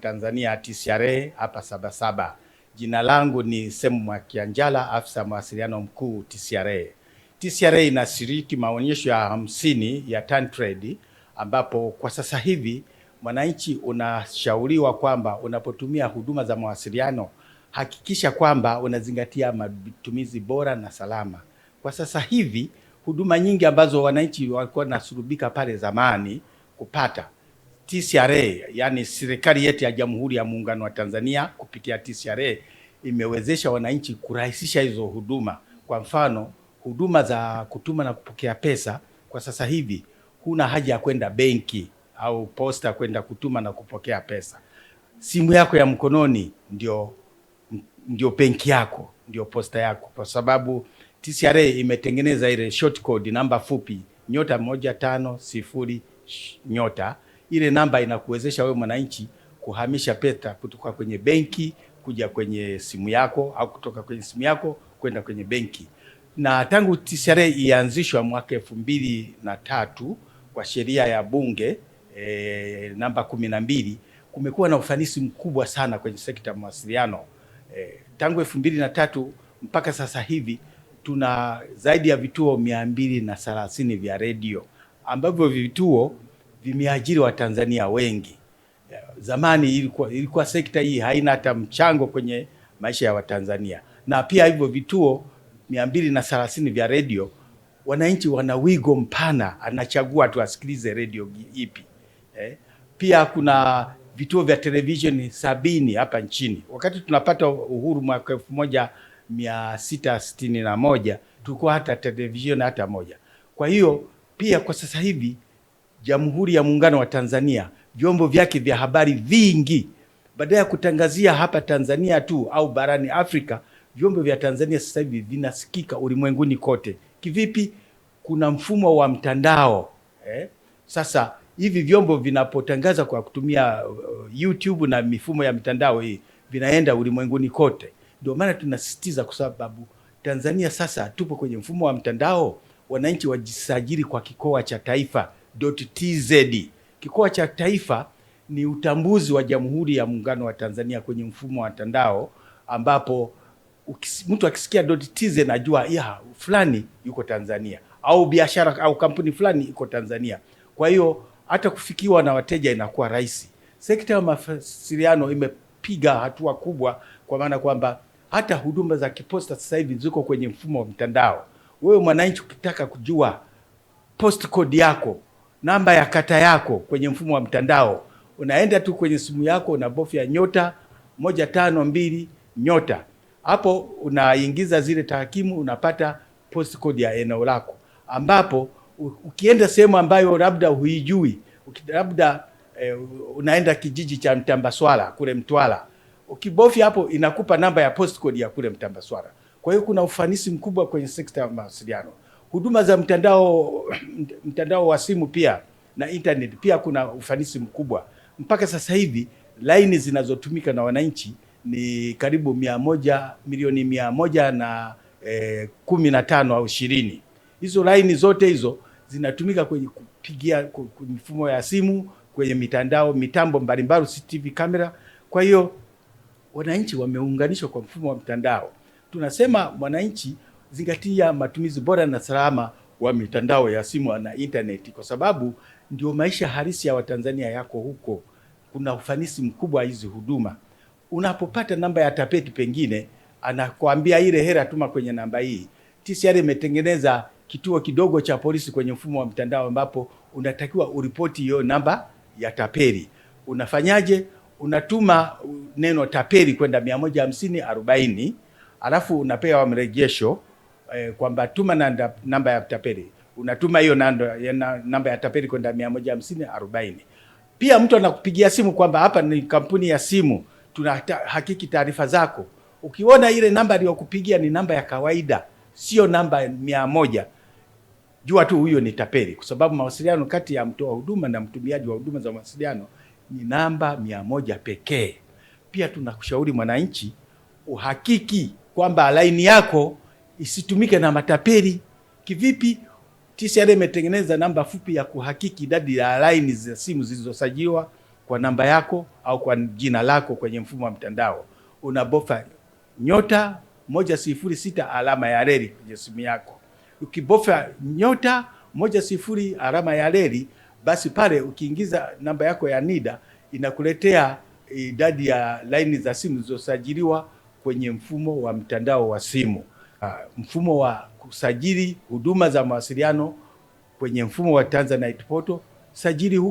Tanzania TCRA hapa Sabasaba. Jina langu ni Semu Mwakianjala, afisa mawasiliano mkuu TCRA. TCRA inashiriki maonyesho ya 50 ya TanTrade, ambapo kwa sasa hivi mwananchi unashauriwa kwamba unapotumia huduma za mawasiliano hakikisha kwamba unazingatia matumizi bora na salama. Kwa sasa hivi huduma nyingi ambazo wananchi walikuwa nasurubika pale zamani kupata, TCRA, yani serikali yetu ya Jamhuri ya Muungano wa Tanzania kupitia TCRA imewezesha wananchi kurahisisha hizo huduma. Kwa mfano, huduma za kutuma na kupokea pesa, kwa sasa hivi huna haja ya kwenda benki au posta kwenda kutuma na kupokea pesa. Simu yako ya mkononi ndio benki yako, ndio posta yako, kwa sababu TCRA imetengeneza ile short code, namba fupi *150#. Ile namba inakuwezesha wewe mwananchi kuhamisha pesa kutoka kwenye benki kuja kwenye simu yako au kutoka kwenye simu yako kwenda kwenye benki. Na tangu TCRA ianzishwa mwaka 2003 kwa sheria ya bunge namba 12, kumekuwa na ufanisi mkubwa sana kwenye sekta ya mawasiliano. Tangu 2003 mpaka sasa hivi tuna zaidi ya vituo 230 vya redio ambavyo vituo vimeajiri Watanzania wengi. Zamani ilikuwa sekta hii haina hata mchango kwenye maisha ya Watanzania. Na pia hivyo vituo 230 vya redio, wananchi wana wigo mpana, anachagua tu asikilize redio ipi. Pia kuna vituo vya television 70 hapa nchini. Wakati tunapata uhuru mwaka 1661 tulikuwa hata television hata moja. Kwa hiyo pia kwa sasa hivi Jamhuri ya Muungano wa Tanzania, vyombo vyake vya habari vingi, badala ya kutangazia hapa Tanzania tu au barani Afrika, vyombo vya Tanzania sasa hivi vinasikika ulimwenguni kote. Kivipi? Kuna mfumo wa mtandao. Sasa hivi vyombo vinapotangaza kwa kutumia YouTube na mifumo ya mitandao hii, vinaenda ulimwenguni kote. Ndio maana tunasisitiza, kwa sababu Tanzania sasa tupo kwenye mfumo wa mtandao. Wananchi wajisajili kwa kikoa cha taifa.tz. Kikoa cha taifa ni utambuzi wa Jamhuri ya Muungano wa Tanzania kwenye mfumo wa mtandao, ambapo mtu akisikia .tz najua ya fulani yuko Tanzania, au biashara au kampuni fulani iko Tanzania. Kwa hiyo hata kufikiwa na wateja inakuwa rahisi. Sekta ya mawasiliano imepiga hatua kubwa, kwa maana kwamba hata huduma za kiposta sasa hivi ziko kwenye mfumo wa mtandao. Wewe mwananchi ukitaka kujua post code yako, namba ya kata yako kwenye mfumo wa mtandao, unaenda tu kwenye simu yako, unabofya *152#. Hapo unaingiza zile tarakimu, unapata post code ya eneo lako, ambapo ukienda sehemu ambayo labda huijui, labda unaenda kijiji cha Mtambaswala kule Mtwara, ukibofya hapo inakupa namba ya post code ya kule Mtambaswala. Kwa hiyo kuna ufanisi mkubwa kwenye sekta ya mawasiliano. Huduma za mtandao wa simu pia na internet pia kuna ufanisi mkubwa. Mpaka sasa hivi laini zinazotumika na wananchi ni karibu milioni 115 au 20. Hizo laini zote hizo zinatumika kwenye kupigia mifumo ya simu, kwenye mitambo mbalimbali, CCTV kamera. Kwa hiyo wananchi wameunganishwa kwa mfumo wa mtandao. Tunasema mwananchi zingatia matumizi bora na salama wa mitandao ya simu na internet, kwa sababu ndio maisha halisi ya Watanzania yako huko. Kuna ufanisi mkubwa hizi huduma. Unapopata namba ya tapeti, pengine anakuambia ile hela tuma kwenye namba hii. TCRA imetengeneza kituo kidogo cha polisi kwenye mfumo wa mtandao, ambapo unatakiwa uripoti hiyo namba ya tapeli. Unafanyaje? Unatuma neno tapeli kwenda 15040, alafu unapewa mrejesho kwamba tuma namba ya tapeli. Unatuma hiyo namba ya tapeli kwenda 15040. Pia mtu anakupigia simu kwamba hapa ni kampuni ya simu, tunahakiki taarifa zako. Ukiona ile namba aliyokupigia ni namba ya kawaida, sio namba 100, jua tu huyo ni tapeli, kwa sababu mawasiliano kati ya mtoa huduma na mtumiaji wa huduma za mawasiliano ni namba 100 pekee. Pia tunakushauri mwananchi uhakiki kwamba laini yako isitumike na matapeli. Kivipi? TCRA imetengeneza namba fupi ya kuhakiki idadi ya laini za simu zilizosajiliwa kwa namba yako au kwa jina lako kwenye mfumo wa mtandao, unabofya *106 alama ya reli kwenye simu yako. Ukibofya *106 alama ya reli, basi pale ukiingiza namba yako ya NIDA inakuletea idadi ya laini za simu zilizosajiliwa kwenye mfumo wa mtandao wa simu. Mfumo wa kusajili huduma za mawasiliano kwenye mfumo wa Tanzanite Portal, sajili